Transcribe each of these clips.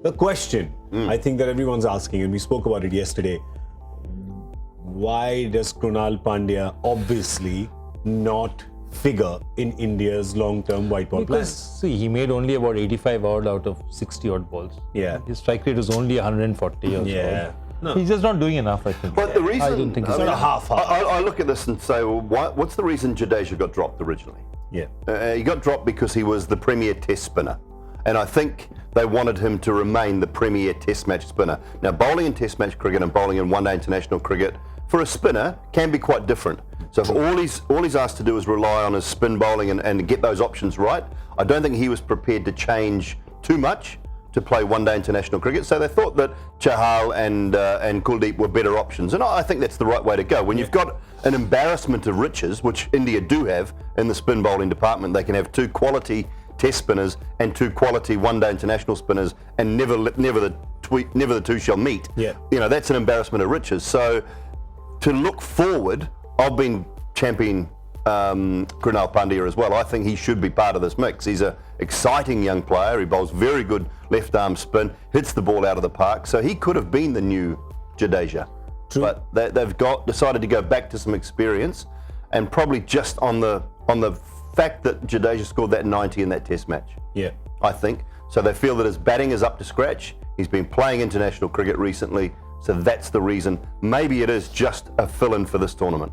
The question I think that everyone's asking, and we spoke about it yesterday, why does Krunal Pandya obviously not figure in India's long-term white ball plan? Because, see, he made only about 85 odd out of 60 odd balls. Yeah. His strike rate was only 140 or so. No. He's just not doing enough, I think. But the reason, I don't think he's sort of half. I look at this and say, well, what's the reason Jadeja got dropped originally? Yeah. He got dropped because he was the premier test spinner. And I think they wanted him to remain the premier test match spinner. Now, bowling in test match cricket and bowling in one-day international cricket, for a spinner, can be quite different. So if all he's asked to do is rely on his spin bowling and get those options right, I don't think he was prepared to change too much to play one-day international cricket. So they thought that Chahal and Kuldeep were better options. And I think that's the right way to go. When you've got an embarrassment of riches, which India do have in the spin bowling department, they can have two quality test spinners and two quality one-day international spinners, and never the two shall meet. Yeah. You know, that's an embarrassment of riches. So to look forward, I've been championing Krunal Pandya as well. I think he should be part of this mix. He's an exciting young player. He bowls very good left arm spin, hits the ball out of the park. So he could have been the new Jadeja. True. But they've decided to go back to some experience, and probably just on the fact that Jadeja scored that 90 in that test match. Yeah. I think. So they feel that his batting is up to scratch. He's been playing international cricket recently. So that's the reason. Maybe it is just a fill-in for this tournament.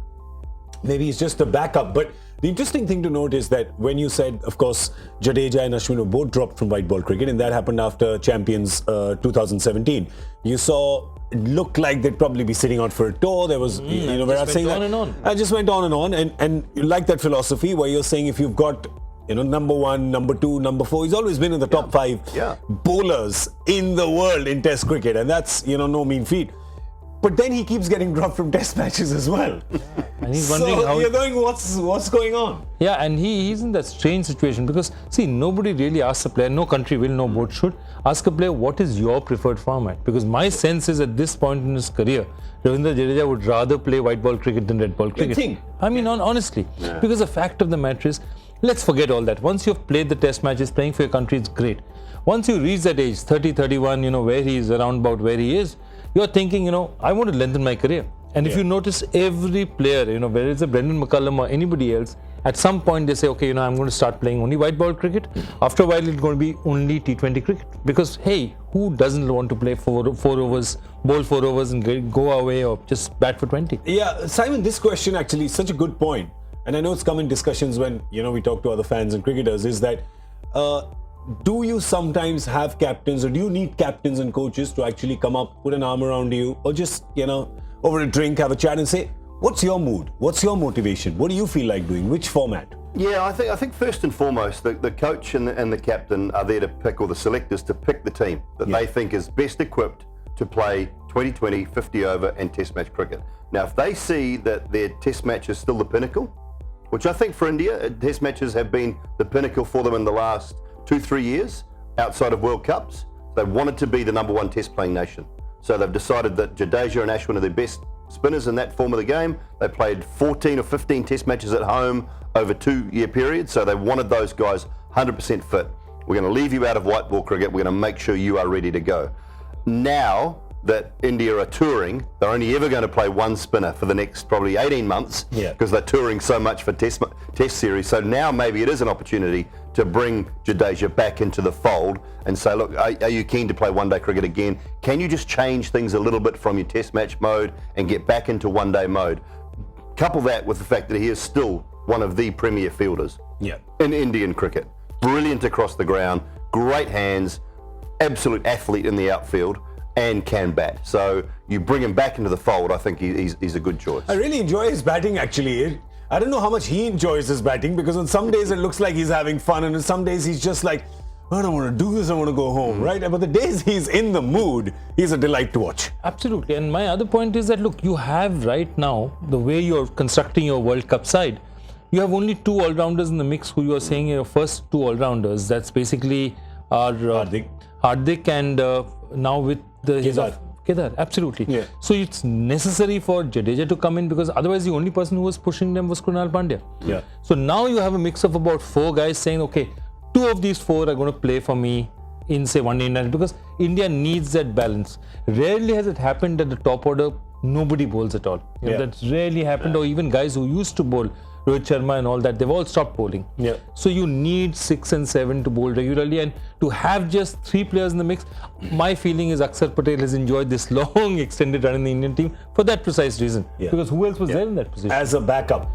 Maybe it's just a backup. But the interesting thing to note is that when you said, of course, Jadeja and Ashwin were both dropped from white ball cricket, and that happened after Champions 2017. You saw it looked like they'd probably be sitting out for a tour. There was, you know, Virat saying that. I just went on and on. And you like that philosophy where you're saying if you've got, you know, number 1, number 2, number 4, he's always been in the top 5 bowlers in the world in Test cricket. And that's, you know, no mean feat. But then he keeps getting dropped from Test matches as well. And he's wondering so how you're going, what's going on? Yeah, and he's in that strange situation because, see, nobody really asks a player, no country will, no board should, ask a player, what is your preferred format? Because my sense is at this point in his career, Ravindra Jadeja would rather play white ball cricket than red ball cricket. You think? I mean, honestly, because the fact of the matter is, let's forget all that. Once you've played the test matches, playing for your country is great. Once you reach that age, 30, 31, you know, where he is, around about where he is, you're thinking, you know, I want to lengthen my career. And if you notice, every player, you know, whether it's a Brendan McCullum or anybody else, at some point they say, okay, you know, I'm going to start playing only white ball cricket. After a while, it's going to be only T20 cricket. Because, hey, who doesn't want to play four overs, bowl 4 overs and go away or just bat for 20? Yeah, Simon, this question actually is such a good point. And I know it's come in discussions when, you know, we talk to other fans and cricketers, is that do you sometimes have captains, or do you need captains and coaches to actually come up, put an arm around you, or just, you know, over a drink, have a chat and say, what's your mood? What's your motivation? What do you feel like doing? Which format? Yeah, I think first and foremost, the coach and the captain are there to pick, or the selectors to pick the team that they think is best equipped to play 2020, 50 over and test match cricket. Now, if they see that their test match is still the pinnacle, which I think for India, test matches have been the pinnacle for them in the last 2-3 years outside of World Cups. They wanted to be the number 1 test playing nation. So they've decided that Jadeja and Ashwin are their best spinners in that form of the game. They played 14 or 15 test matches at home over 2-year periods. So they wanted those guys 100% fit. We're going to leave you out of white ball cricket. We're going to make sure you are ready to go. Now that India are touring, they're only ever going to play one spinner for the next probably 18 months because they're touring so much for test series. So now maybe it is an opportunity to bring Jadeja back into the fold and say, look, are you keen to play one-day cricket again? Can you just change things a little bit from your test match mode and get back into one-day mode? Couple that with the fact that he is still one of the premier fielders in Indian cricket. Brilliant across the ground, great hands, absolute athlete in the outfield, and can bat. So you bring him back into the fold, I think he's a good choice. I really enjoy his batting actually. I don't know how much he enjoys his batting, because on some days it looks like he's having fun, and on some days he's just like, I don't want to do this, I want to go home, right? But the days he's in the mood, he's a delight to watch. Absolutely. And my other point is that, look, you have right now, the way you're constructing your World Cup side, you have only 2 all-rounders in the mix who you are saying your first 2 all-rounders. That's basically our Hardik and now with the Kedar, absolutely. Yeah. So it's necessary for Jadeja to come in, because otherwise the only person who was pushing them was Krunal Pandya. Yeah. So now you have a mix of about 4 guys saying, okay, 2 of these 4 are going to play for me in say one day international, because India needs that balance. Rarely has it happened that the top order nobody bowls at all. You know, that's rarely happened, or even guys who used to bowl, Rohit Sharma and all that, they've all stopped bowling. So you need 6 and 7 to bowl regularly, and to have just 3 players in the mix, my feeling is Akshar Patel has enjoyed this long extended run in the Indian team for that precise reason. Because who else was there in that position? As a backup.